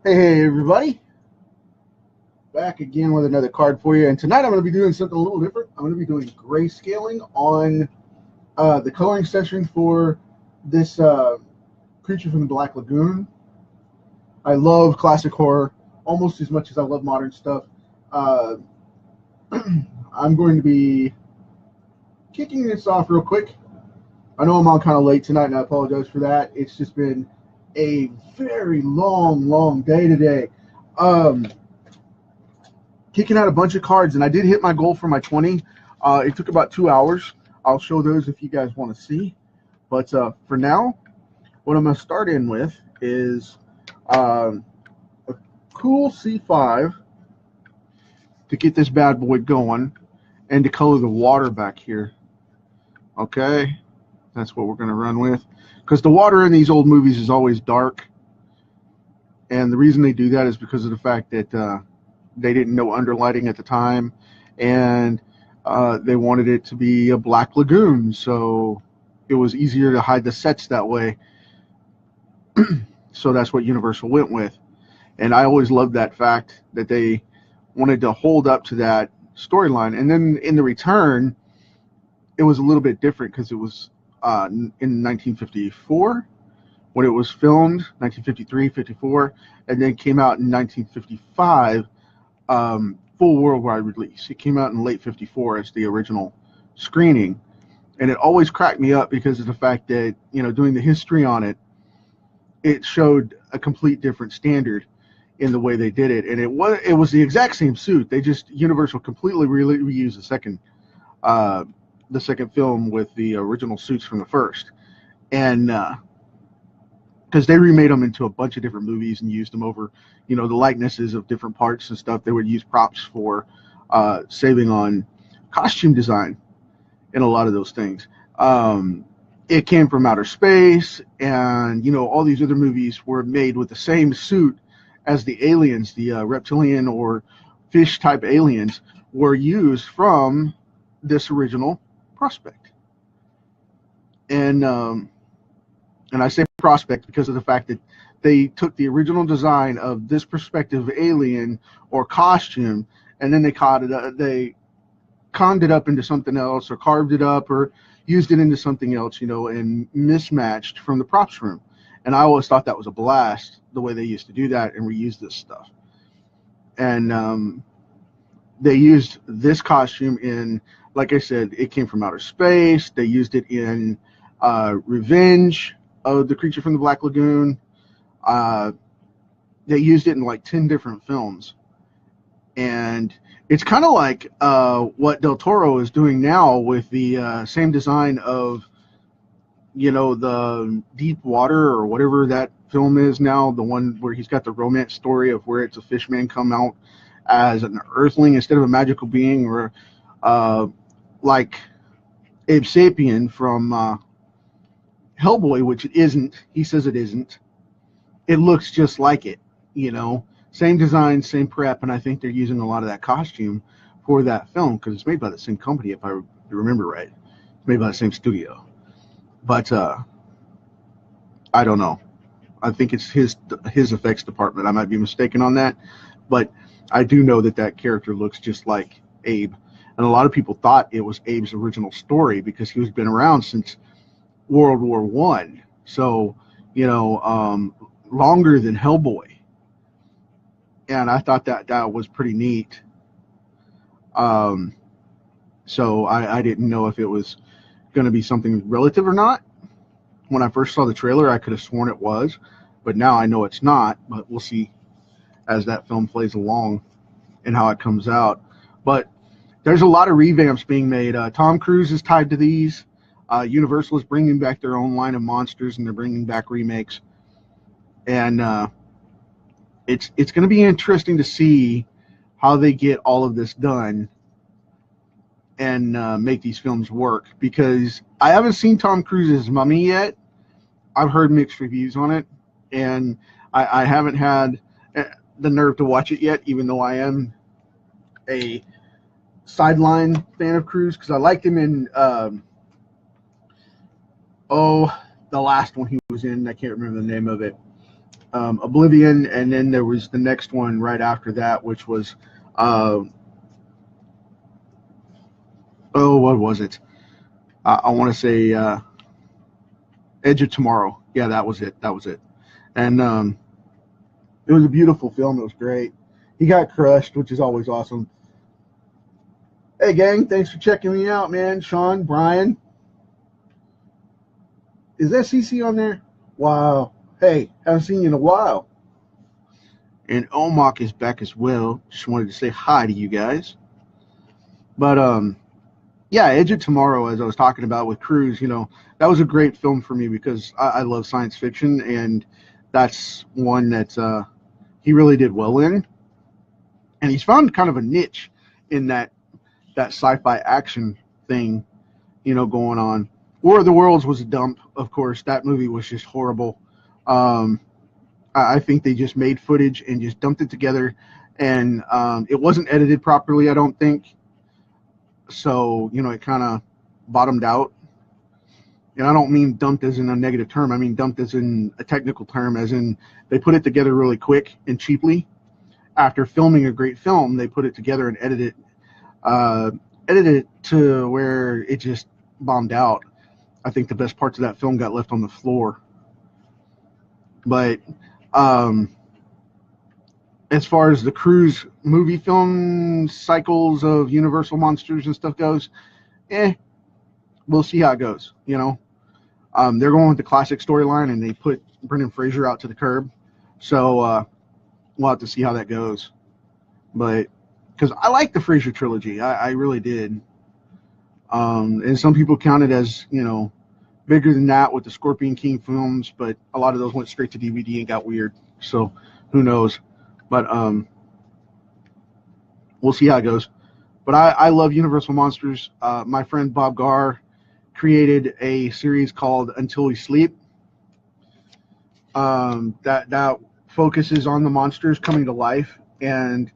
Hey everybody, back again with another card for you. And tonight I'm going to be doing something a little different. I'm going to be doing grayscaling on the coloring session for this Creature from the Black Lagoon. I love classic horror almost as much as I love modern stuff. Uh, I'm going to be kicking this off real quick. I know I'm on kind of late tonight, and I apologize for that. It's just been a very long day today. Kicking out a bunch of cards, and I did hit my goal for my 20. It took about 2 hours. I'll show those if you guys want to see. But for now, what I'm going to start in with is a cool C5 to get this bad boy going and to color the water back here. Okay, that's what we're going to run with, because the water in these old movies is always dark, and the reason they do that is because of the fact that they didn't know underlighting at the time, and they wanted it to be a black lagoon, so it was easier to hide the sets that way. So that's what Universal went with, and I always loved that fact that they wanted to hold up to that storyline. And then in the return, it was a little bit different because it was in 1954 when it was filmed, 1953, 54, and then came out in 1955, full worldwide release. It came out in late 54 as the original screening, and it always cracked me up because of the fact that, you know, doing the history on it, it showed a complete different standard in the way they did it, and it was the exact same suit. They just Universal completely reused the second film with the original suits from the first, and because they remade them into a bunch of different movies and used them over, you know, the likenesses of different parts and stuff. They would use props for saving on costume design and a lot of those things. It came from outer space, and, you know, all these other movies were made with the same suit as the aliens, the reptilian or fish type aliens were used from this original prospect. And I say prospect because of the fact that they took the original design of this perspective alien or costume, and then they conned it up into something else, or carved it up, or used it into something else, you know, and mismatched from the props room. And I always thought that was a blast, the way they used to do that and reuse this stuff. And they used this costume in, like I said, it came from outer space. They used it in Revenge of the Creature from the Black Lagoon. They used it in like 10 different films. And it's kind of like what Del Toro is doing now with the same design of, you know, the Deep Water or whatever that film is now, the one where he's got the romance story of where it's a fish man come out as an earthling instead of a magical being, or like Abe Sapien from Hellboy, which it isn't. He says it isn't. It looks just like it, you know. Same design, same prep, and I think they're using a lot of that costume for that film because it's made by the same company, if I remember right. It's made by the same studio. But I don't know. I think it's his effects department. I might be mistaken on that, but I do know that that character looks just like Abe, and a lot of people thought it was Abe's original story because he was been around since World War I. So, you know, longer than Hellboy. And I thought that was pretty neat. So I didn't know if it was going to be something relative or not. When I first saw the trailer, I could have sworn it was, but now I know it's not. But we'll see as that film plays along and how it comes out. But there's a lot of revamps being made. Tom Cruise is tied to these. Universal is bringing back their own line of monsters, and they're bringing back remakes. And it's going to be interesting to see how they get all of this done and make these films work, because I haven't seen Tom Cruise's Mummy yet. I've heard mixed reviews on it, and I haven't had the nerve to watch it yet, even though I am a sideline fan of Cruise, because I liked him in the last one he was in. I can't remember the name of it. Oblivion, and then there was the next one right after that, which was uh, oh, what was it? I want to say Edge of Tomorrow. Yeah, that was it. That was it. And it was a beautiful film. It was great. He got crushed, which is always awesome. Hey, gang, thanks for checking me out, man. Sean, Brian. Is that CC on there? Wow. Hey, haven't seen you in a while. And Omok is back as well. Just wanted to say hi to you guys. But yeah, Edge of Tomorrow, as I was talking about with Cruise, that was a great film for me because I love science fiction, and that's one that he really did well in. And he's found kind of a niche in that sci-fi action thing, going on. War of the Worlds was a dump, of course. That movie was just horrible. I think they just made footage and just dumped it together, and it wasn't edited properly, I don't think. So, it kind of bottomed out. And I don't mean dumped as in a negative term. I mean dumped as in a technical term, as in they put it together really quick and cheaply. After filming a great film, they put it together and edited it to where it just bombed out. I think the best parts of that film got left on the floor. But as far as the Cruise movie film cycles of Universal monsters and stuff goes, we'll see how it goes. They're going with the classic storyline, and they put Brendan Fraser out to the curb. So we'll have to see how that goes. But because I like the Fraser trilogy, I really did. And some people count it as, bigger than that with the Scorpion King films, but a lot of those went straight to DVD and got weird. So who knows? But we'll see how it goes. But I love Universal Monsters. My friend Bob Garr created a series called Until We Sleep. That focuses on the monsters coming to life and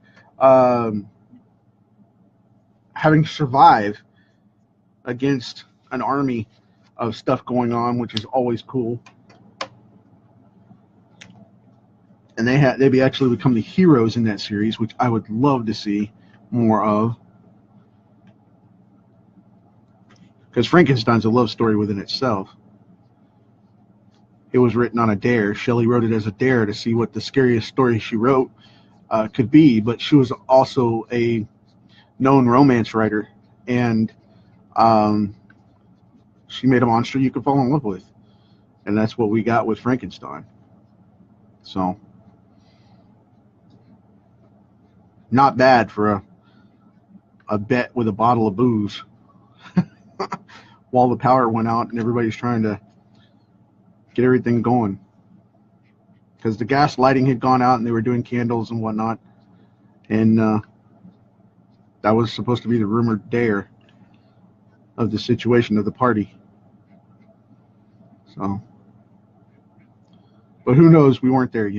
having to survive against an army of stuff going on, which is always cool. And they actually become the heroes in that series, which I would love to see more of. Because Frankenstein's a love story within itself. It was written on a dare. Shelley wrote it as a dare to see what the scariest story she wrote could be, but she was also a known romance writer, and she made a monster you could fall in love with, and that's what we got with Frankenstein. So, not bad for a bet with a bottle of booze while the power went out and everybody's trying to get everything going, because the gas lighting had gone out and they were doing candles and whatnot, and that was supposed to be the rumored dare of the situation of the party. So, but who knows? We weren't there,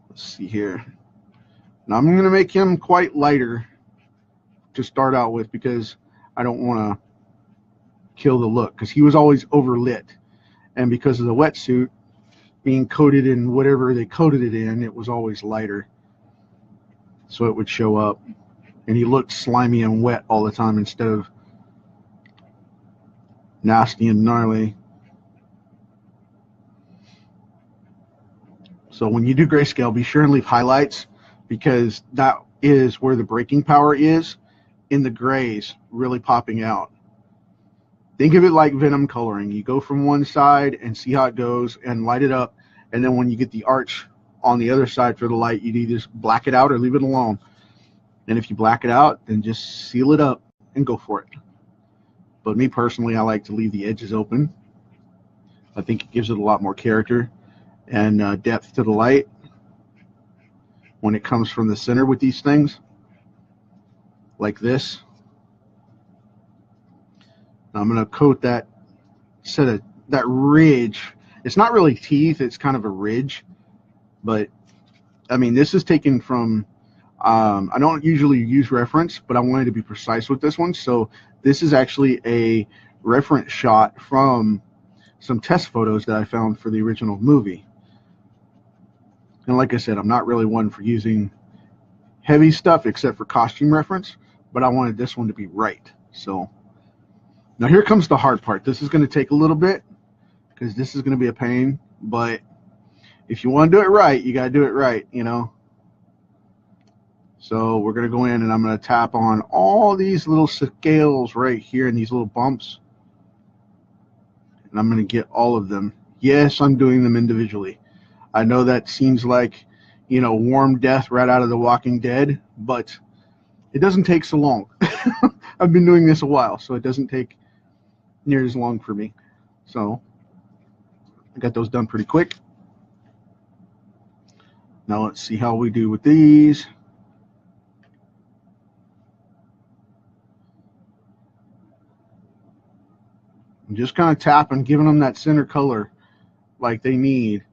Let's see here. Now I'm going to make him quite lighter to start out with, because I don't want to kill the look, because he was always overlit, and because of the wetsuit being coated in whatever they coated it in, it was always lighter, so it would show up, and he looked slimy and wet all the time instead of nasty and gnarly. So when you do grayscale, be sure and leave highlights, because that is where the breaking power is, in the grays really popping out. Think of it like Venom coloring. You go from one side and see how it goes and light it up, and then when you get the arch on the other side for the light, you either just black it out or leave it alone. And if you black it out, then just seal it up and go for it. But me personally, I like to leave the edges open. I think it gives it a lot more character and depth to the light when it comes from the center with these things, like this. Now I'm going to coat that that ridge. It's not really teeth, it's kind of a ridge, but I mean, this is taken from I don't usually use reference, but I wanted to be precise with this one. So this is actually a reference shot from some test photos that I found for the original movie. And like I said, I'm not really one for using heavy stuff except for costume reference, but I wanted this one to be right. So now here comes the hard part. This is going to take a little bit because this is going to be a pain, but if you want to do it right, you got to do it right, you know. So we're going to go in and I'm going to tap on all these little scales right here and these little bumps. And I'm going to get all of them. Yes, I'm doing them individually. I know that seems like, you know, warm death right out of The Walking Dead, but it doesn't take so long. I've been doing this a while, so it doesn't take near as long for me. So I got those done pretty quick. Now let's see how we do with these. I'm just kind of tapping, giving them that center color like they need.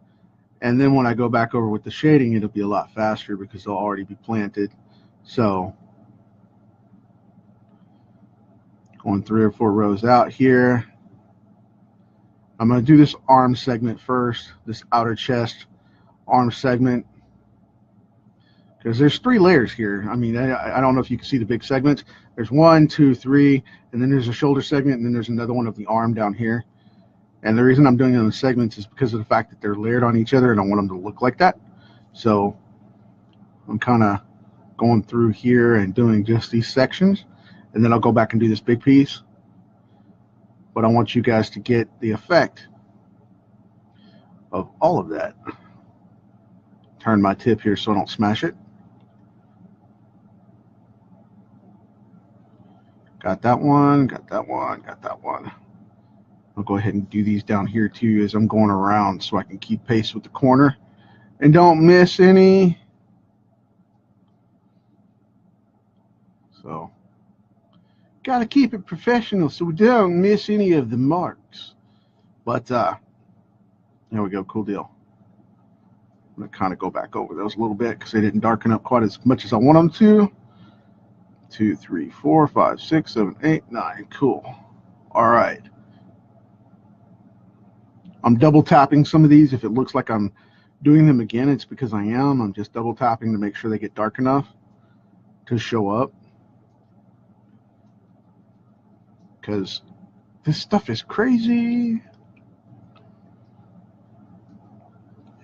And then when I go back over with the shading, it'll be a lot faster because they'll already be planted. So going 3 or 4 rows out here. I'm going to do this arm segment first, this outer chest arm segment, because there's 3 layers here. I mean, I don't know if you can see the big segments. There's 1, 2, 3, and then there's a shoulder segment, and then there's another one of the arm down here. And the reason I'm doing them in segments is because of the fact that they're layered on each other, and I want them to look like that. So I'm kind of going through here and doing just these sections, and then I'll go back and do this big piece. But I want you guys to get the effect of all of that. Turn my tip here so I don't smash it. Got that one, got that one, got that one. I'll go ahead and do these down here too as I'm going around so I can keep pace with the corner and don't miss any. So got to keep it professional so we don't miss any of the marks. But there we go, cool deal. I'm going to kind of go back over those a little bit because they didn't darken up quite as much as I want them to. 2, 3, 4, 5, 6, 7, 8, 9. Cool. All right. I'm double tapping some of these. If it looks like I'm doing them again, it's because I am. I'm just double tapping to make sure they get dark enough to show up. Because this stuff is crazy.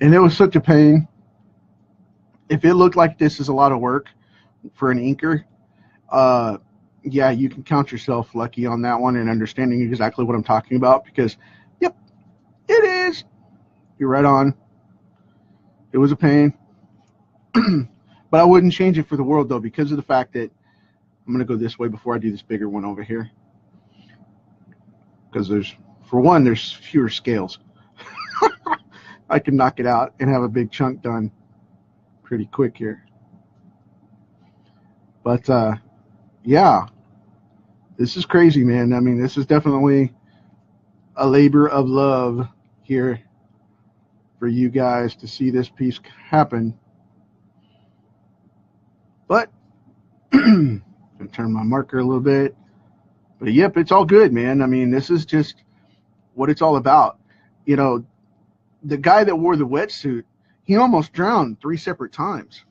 And it was such a pain. If it looked like this is a lot of work for an inker, yeah, you can count yourself lucky on that one and understanding exactly what I'm talking about, because yep, it is. You're right on. It was a pain. But I wouldn't change it for the world though, because of the fact that I'm going to go this way before I do this bigger one over here. Because for one, there's fewer scales. I can knock it out and have a big chunk done pretty quick here. But yeah, this is crazy, man. I mean, this is definitely a labor of love here for you guys to see this piece happen. But I'm gonna turn my marker a little bit. But yep, it's all good, man. I mean, this is just what it's all about. You know, the guy that wore the wetsuit, he almost drowned 3 separate times.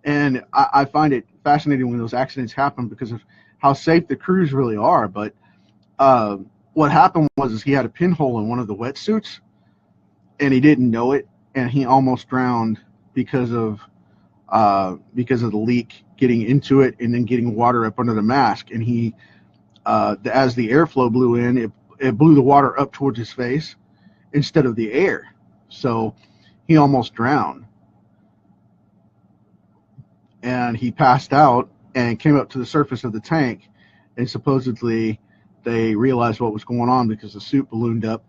And I find it fascinating when those accidents happen because of how safe the crews really are. But what happened was he had a pinhole in one of the wetsuits, and he didn't know it, and he almost drowned because of the leak getting into it and then getting water up under the mask. And he, as the airflow blew in, it blew the water up towards his face instead of the air. So he almost drowned. And he passed out and came up to the surface of the tank, and supposedly they realized what was going on because the suit ballooned up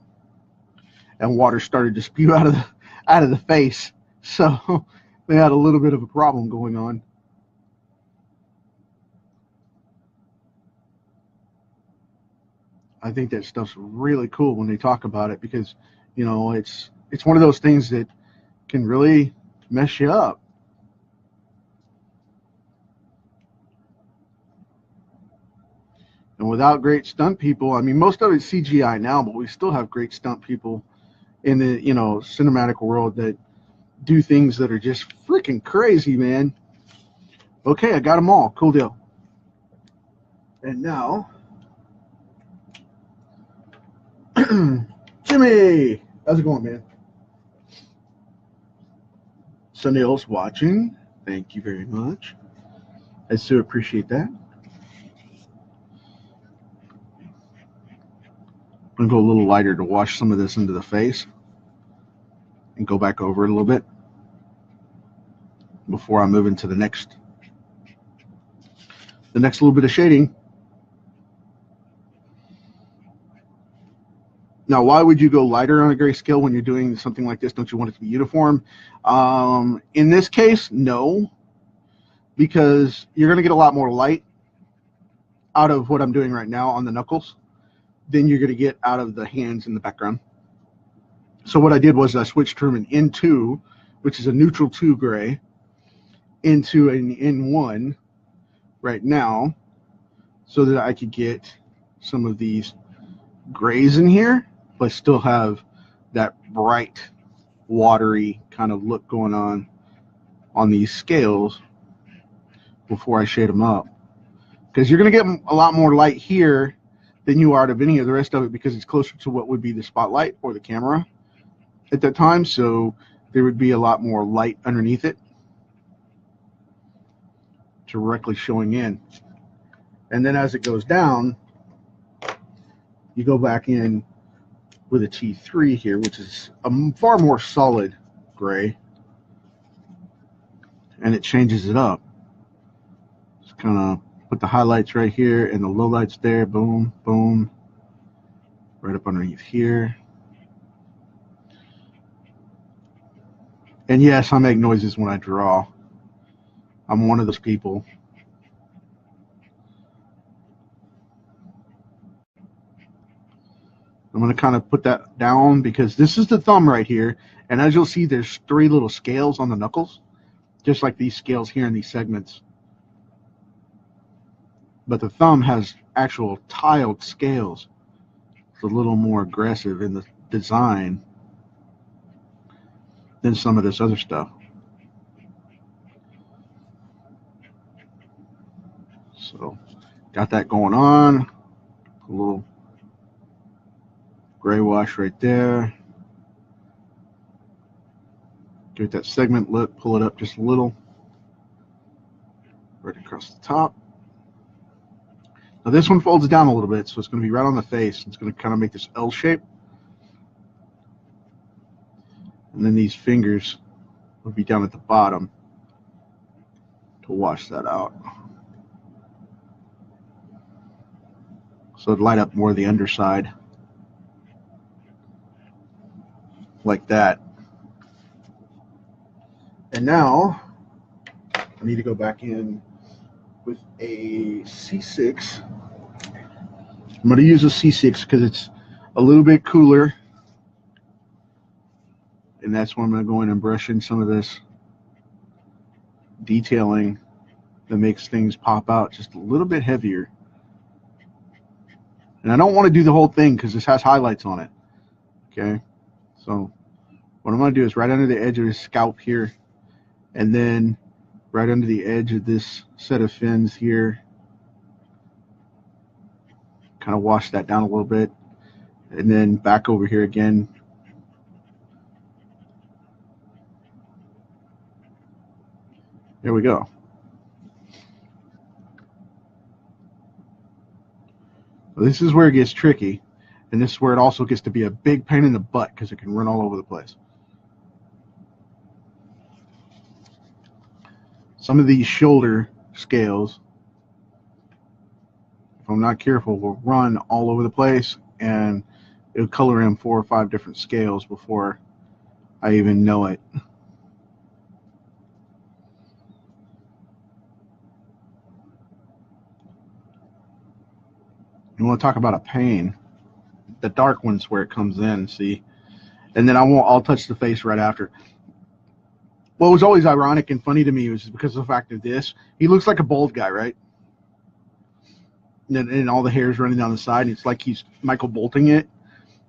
and water started to spew out of the face. So they had a little bit of a problem going on. I think that stuff's really cool when they talk about it, because, you know, it's one of those things that can really mess you up. And without great stunt people, I mean, most of it's CGI now, but we still have great stunt people in the, you know, cinematic world that do things that are just freaking crazy, man. Okay, I got them all. Cool deal. And now, Jimmy, how's it going, man? Sunil's watching. Thank you very much. I so appreciate that. I'm going to go a little lighter to wash some of this into the face and go back over it a little bit before I move into the next little bit of shading. Now, why would you go lighter on a grayscale when you're doing something like this? Don't you want it to be uniform? In this case, no, because you're going to get a lot more light out of what I'm doing right now on the knuckles than you're going to get out of the hands in the background. So what I did was I switched from an N2, which is a neutral 2 gray, into an N1 right now so that I could get some of these grays in here, but still have that bright, watery kind of look going on these scales before I shade them up. Because you're going to get a lot more light here than you are out of any of the rest of it, because it's closer to what would be the spotlight or the camera at that time. So there would be a lot more light underneath it directly showing in. And then as it goes down, you go back in with a T3 here, which is a far more solid gray, and it changes it up. Just kind of put the highlights right here and the lowlights there. Boom, boom, right up underneath here. And yes, I make noises when I draw. I'm one of those people. I'm going to kind of put that down because this is the thumb right here. And as you'll see, there's 3 little scales on the knuckles, just like these scales here in these segments. But the thumb has actual tiled scales. It's a little more aggressive in the design than some of this other stuff. So got that going on. A little gray wash right there. Give it that segment look, pull it up just a little. Right across the top. Now this one folds down a little bit, so it's going to be right on the face. It's going to kind of make this L shape. And then these fingers will be down at the bottom to wash that out. So it'd light up more of the underside. Like that. And now I need to go back in with a C6. I'm going to use a C6 because it's a little bit cooler. And that's where I'm going to go in and brush in some of this detailing that makes things pop out just a little bit heavier. And I don't want to do the whole thing because this has highlights on it. Okay. So what I'm going to do is right under the edge of his scalp here, and then right under the edge of this set of fins here, kind of wash that down a little bit, and then back over here again. There we go. This is where it gets tricky. And this is where it also gets to be a big pain in the butt because it can run all over the place. Some of these shoulder scales, if I'm not careful, will run all over the place, and it'll color in 4 or 5 different scales before I even know it. You want to talk about a pain? The dark one's where it comes in, see? And then I'll touch the face right after. What was always ironic and funny to me was because of the fact of this. He looks like a bald guy, right? and all the hair's running down the side. And it's like he's Michael Bolting it.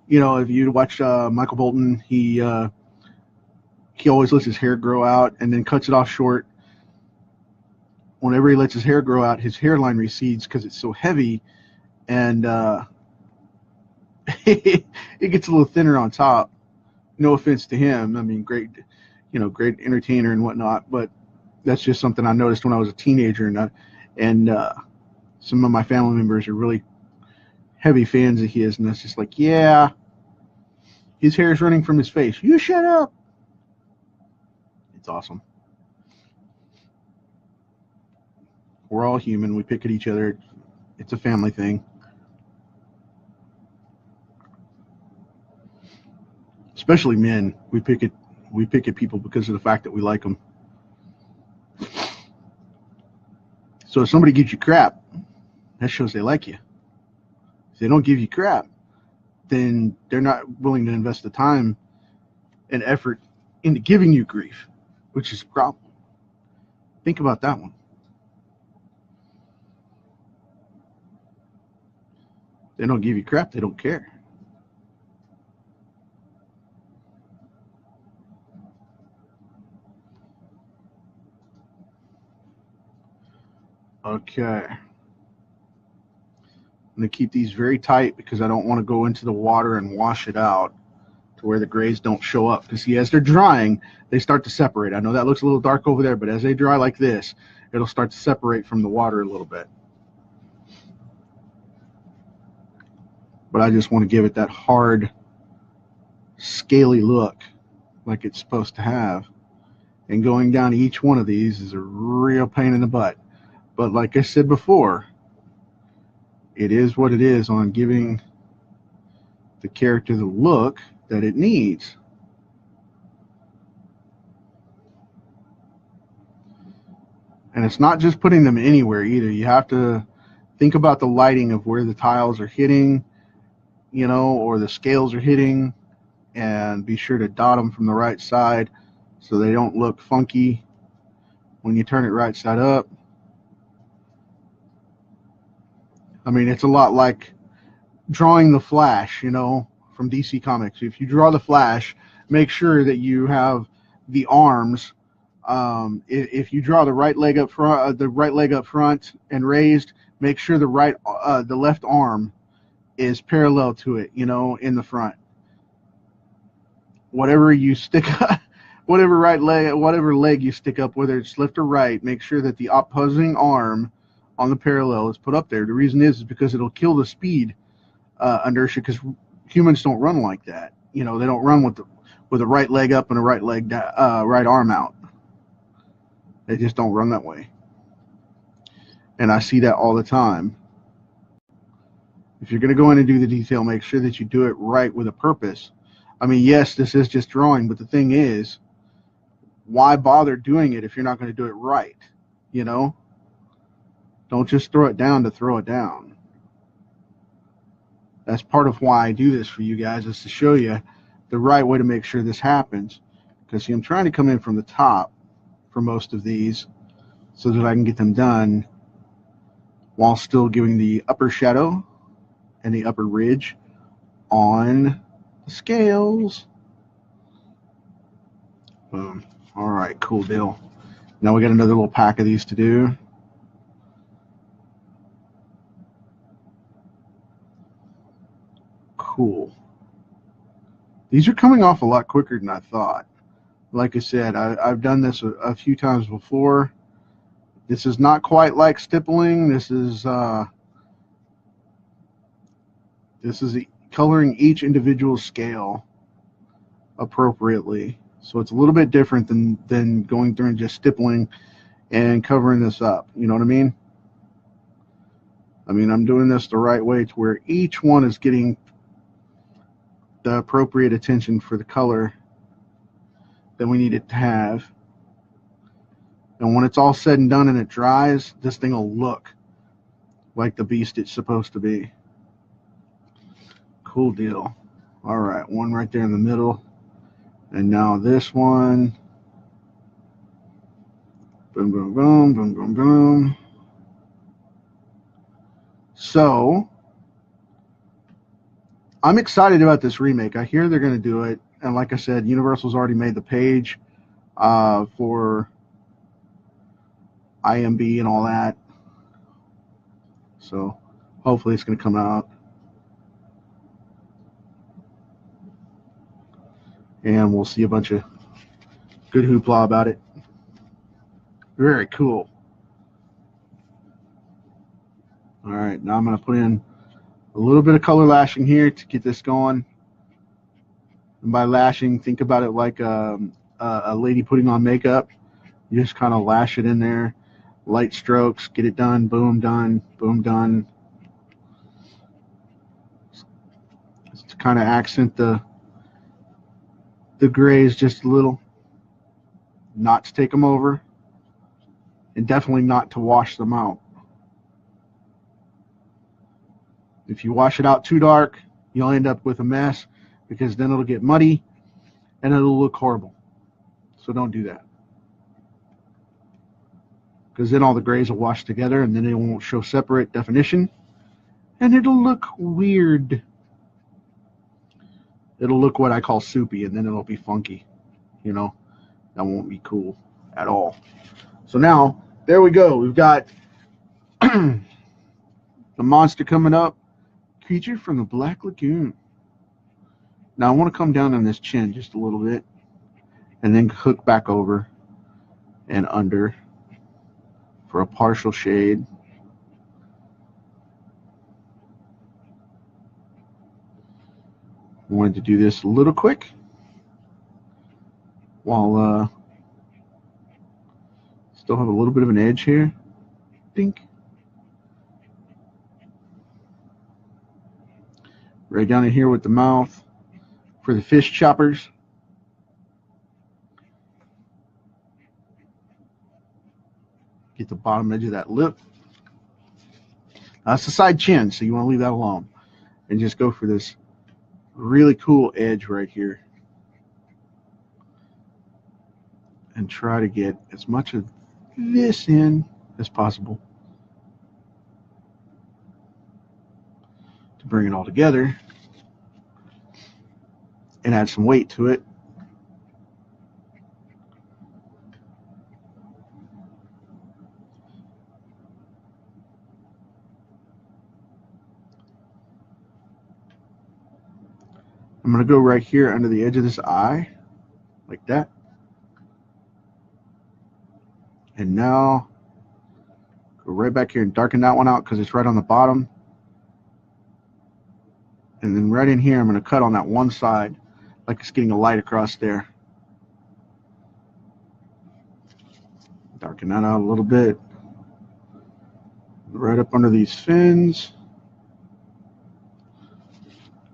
You know, if you watch Michael Bolton, he always lets his hair grow out and then cuts it off short. Whenever he lets his hair grow out, his hairline recedes because it's so heavy, and it gets a little thinner on top. No offense to him. I mean, great entertainer and whatnot, but that's just something I noticed when I was a teenager, and some of my family members are really heavy fans of his, and that's just like, yeah, his hair is running from his face. You shut up. It's awesome. We're all human. We pick at each other. It's a family thing. Especially men. We pick at people because of the fact that we like them. So if somebody gives you crap, that shows they like you. If they don't give you crap, then they're not willing to invest the time and effort into giving you grief, which is a problem. Think about that one. They don't give you crap, they don't care. Okay. I'm going to keep these very tight because I don't want to go into the water and wash it out to where the grays don't show up. Because see, as they're drying, they start to separate. I know that looks a little dark over there, but as they dry like this, it'll start to separate from the water a little bit. But I just want to give it that hard, scaly look like it's supposed to have. And going down to each one of these is a real pain in the butt. But like I said before, it is what it is on giving the character the look that it needs. And it's not just putting them anywhere either. You have to think about the lighting of where the tiles are hitting, you know, or the scales are hitting, and be sure to dot them from the right side so they don't look funky when you turn it right side up. I mean, it's a lot like drawing the Flash, you know, from DC Comics. If you draw the Flash, make sure that you have the arms. If you draw the right leg up front, and raised, make sure the left arm is parallel to it, you know, in the front. Whatever you stick, whatever leg you stick up, whether it's left or right, make sure that the opposing arm on the parallel is put up there. The reason is because it'll kill the speed inertia, because humans don't run like that. You know, they don't run with a right leg up and a right arm out. They just don't run that way. And I see that all the time. If you're going to go in and do the detail, make sure that you do it right with a purpose. I mean, yes, this is just drawing, but the thing is, why bother doing it if you're not going to do it right? You know? Don't just throw it down to throw it down. That's part of why I do this for you guys, is to show you the right way to make sure this happens. Because, see, I'm trying to come in from the top for most of these so that I can get them done while still giving the upper shadow and the upper ridge on the scales. Boom. All right, cool deal. Now we got another little pack of these to do. Cool. These are coming off a lot quicker than I thought. Like I said, I've done this a few times before. This is not quite like stippling. This is coloring each individual scale appropriately. So it's a little bit different than going through and just stippling and covering this up. You know what I mean? I mean, I'm doing this the right way to where each one is getting the appropriate attention for the color that we need it to have. And when it's all said and done and it dries, this thing will look like the beast it's supposed to be. Cool deal. All right, one right there in the middle. And now this one. Boom, boom, boom, boom, boom, boom. So I'm excited about this remake. I hear they're going to do it, and like I said, Universal's already made the page for IMB and all that. So hopefully it's going to come out. And we'll see a bunch of good hoopla about it. Very cool. All right, now I'm going to put in a little bit of color lashing here to get this going. And by lashing, think about it like a lady putting on makeup. You just kind of lash it in there, light strokes, get it done, boom, done, boom, done. Just to kind of accent the grays just a little. Not to take them over, and definitely not to wash them out. If you wash it out too dark, you'll end up with a mess, because then it'll get muddy and it'll look horrible. So don't do that, because then all the grays will wash together and then it won't show separate definition and it'll look weird. It'll look what I call soupy, and then it'll be funky. You know, that won't be cool at all. So now, there we go. We've got the monster coming up. Creature from the Black Lagoon. Now I want to come down on this chin just a little bit and then hook back over and under for a partial shade. I wanted to do this a little quick while still have a little bit of an edge here. Dink. Right down in here with the mouth for the fish choppers. Get the bottom edge of that lip. That's the side chin, so you want to leave that alone. And just go for this really cool edge right here. And try to get as much of this in as possible to bring it all together and add some weight to it. I'm going to go right here under the edge of this eye, like that. And now, go right back here and darken that one out because it's right on the bottom. And then right in here, I'm going to cut on that one side, like it's getting a light across there. Darken that out a little bit. Right up under these fins.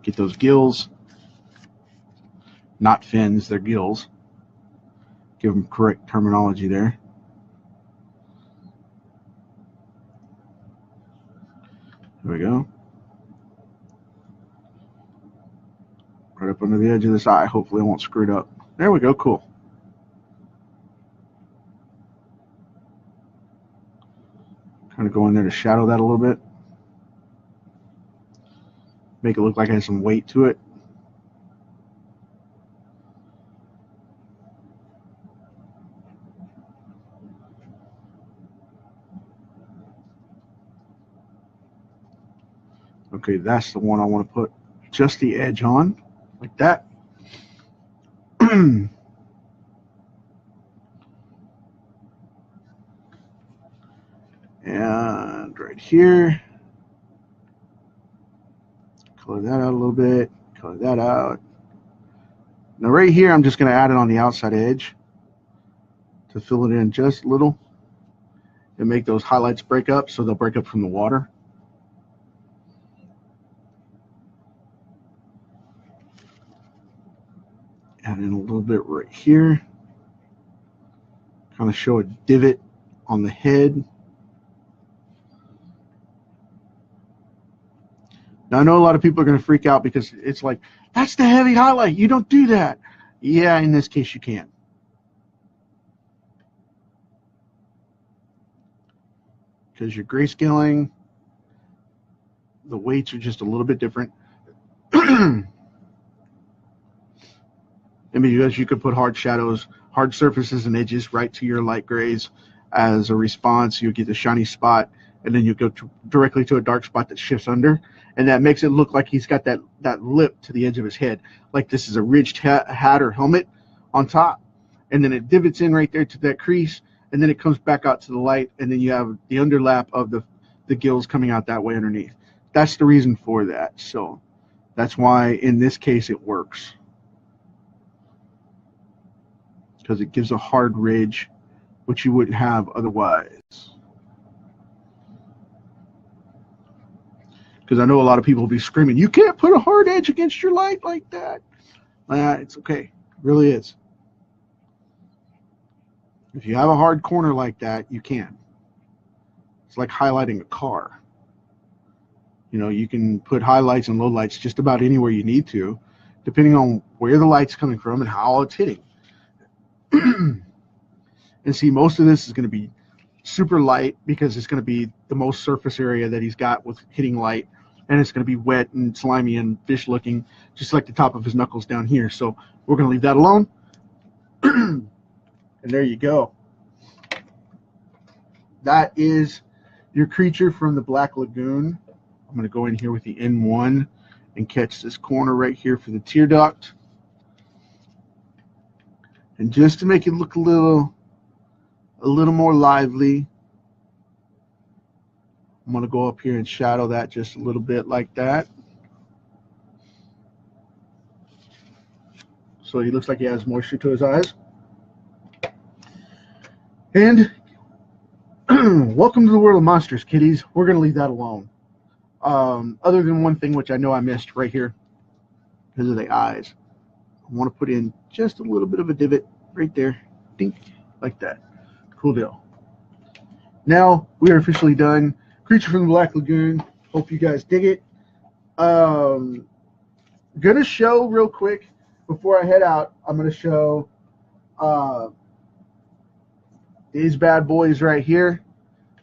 Get those gills. Not fins, they're gills. Give them correct terminology there. There we go. Right up under the edge of this eye. Hopefully I won't screw it up. There we go, cool. Kind of go in there to shadow that a little bit. Make it look like it has some weight to it. Okay, that's the one I want to put just the edge on, like that. And right here, color that out a little bit, color that out. Now right here, I'm just going to add it on the outside edge to fill it in just a little and make those highlights break up so they'll break up from the water. Add in a little bit right here. Kind of show a divot on the head. Now I know a lot of people are going to freak out because it's like, that's the heavy highlight. You don't do that. Yeah, in this case you can. Because you're grayscaling The weights are just a little bit different. And because you could put hard shadows, hard surfaces and edges right to your light grays as a response, you get the shiny spot, and then you go directly to a dark spot that shifts under, and that makes it look like he's got that lip to the edge of his head, like this is a ridged hat or helmet on top, and then it divots in right there to that crease, and then it comes back out to the light, and then you have the underlap of the gills coming out that way underneath. That's the reason for that. So that's why in this case it works, because it gives a hard ridge which you wouldn't have otherwise. Because I know a lot of people will be screaming, you can't put a hard edge against your light like that. It's okay. It really is. If you have a hard corner like that, you can. It's like highlighting a car. You know, you can put highlights and lowlights just about anywhere you need to, depending on where the light's coming from and how it's hitting. And see, most of this is going to be super light because it's going to be the most surface area that he's got with hitting light, and it's going to be wet and slimy and fish looking, just like the top of his knuckles down here. So we're going to leave that alone. And there you go. That is your creature from the Black Lagoon. I'm going to go in here with the N1 and catch this corner right here for the tear duct. And just to make it look a little more lively, I'm going to go up here and shadow that just a little bit like that. So he looks like he has moisture to his eyes. And welcome to the world of monsters, kiddies. We're going to leave that alone. Other than one thing which I know I missed right here because of the eyes. I want to put in just a little bit of a divot right there. Dink, like that. Cool deal. Now we are officially done. Creature from the Black Lagoon. Hope you guys dig it. Gonna show real quick before I head out. I'm gonna show these bad boys right here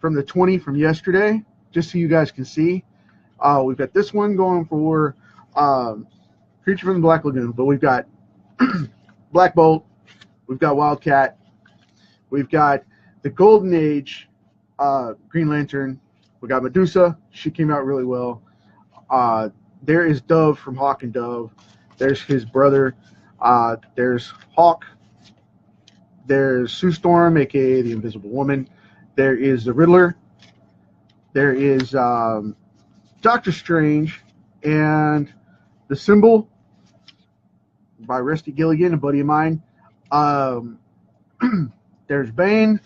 from the 20 from yesterday, just so you guys can see. We've got this one going for Creature from the Black Lagoon, but we've got Black Bolt, we've got Wildcat, we've got the Golden Age Green Lantern, we got Medusa. She came out really well. There is Dove from Hawk and Dove. There's his brother. There's Hawk. There's Sue Storm, aka the Invisible Woman. There is the Riddler. There is Doctor Strange, and the Symbol by Rusty Gilligan, a buddy of mine. There's Bane.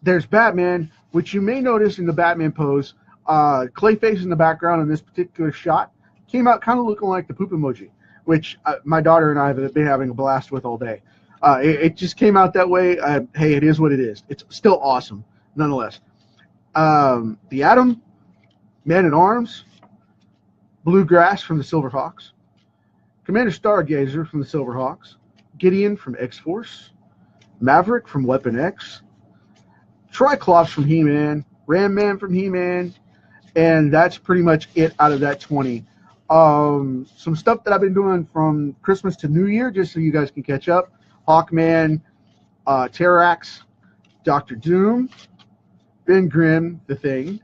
There's Batman, which you may notice in the Batman pose. Clayface in the background in this particular shot came out kind of looking like the poop emoji, which my daughter and I have been having a blast with all day. It just came out that way. Hey, it is what it is. It's still awesome, nonetheless. The Atom, Man-at-Arms, Bluegrass from the Silverhawks, Commander Stargazer from the Silverhawks, Gideon from X-Force, Maverick from Weapon X, Triclops from He-Man, Ram Man from He-Man, and that's pretty much it out of that 20. Some stuff that I've been doing from Christmas to New Year, just so you guys can catch up. Hawkman, Terrax, Doctor Doom, Ben Grimm, The Thing,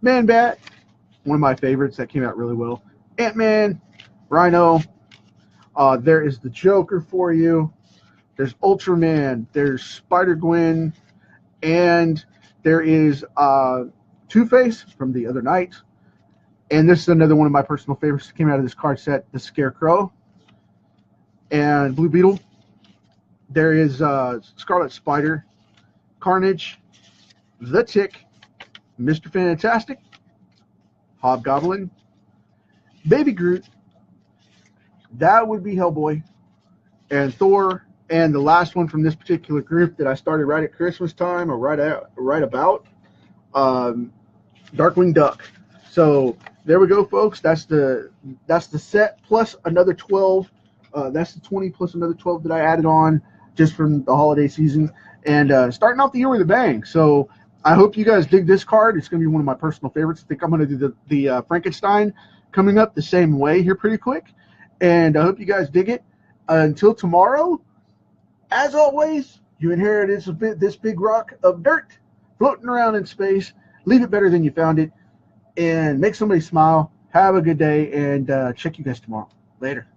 Man-Bat, one of my favorites that came out really well, Ant-Man, Rhino, there is the Joker for you, there's Ultraman, there's Spider-Gwen, and there is Two-Face from the other night. And this is another one of my personal favorites that came out of this card set, the Scarecrow and Blue Beetle. There is Scarlet Spider, Carnage, the Tick, Mr. Fantastic, Hobgoblin, Baby Groot, that would be Hellboy, and Thor, and the last one from this particular group that I started right at Christmas time, or right about, Darkwing Duck. So there we go, folks. That's the set plus another 12. That's the 20 plus another 12 that I added on just from the holiday season, and starting off the year with a bang. So I hope you guys dig this card. It's going to be one of my personal favorites. I think I'm going to do the Frankenstein coming up the same way here pretty quick. And I hope you guys dig it. Until tomorrow, as always, you inherited this big rock of dirt floating around in space. Leave it better than you found it. And make somebody smile. Have a good day. And check you guys tomorrow. Later.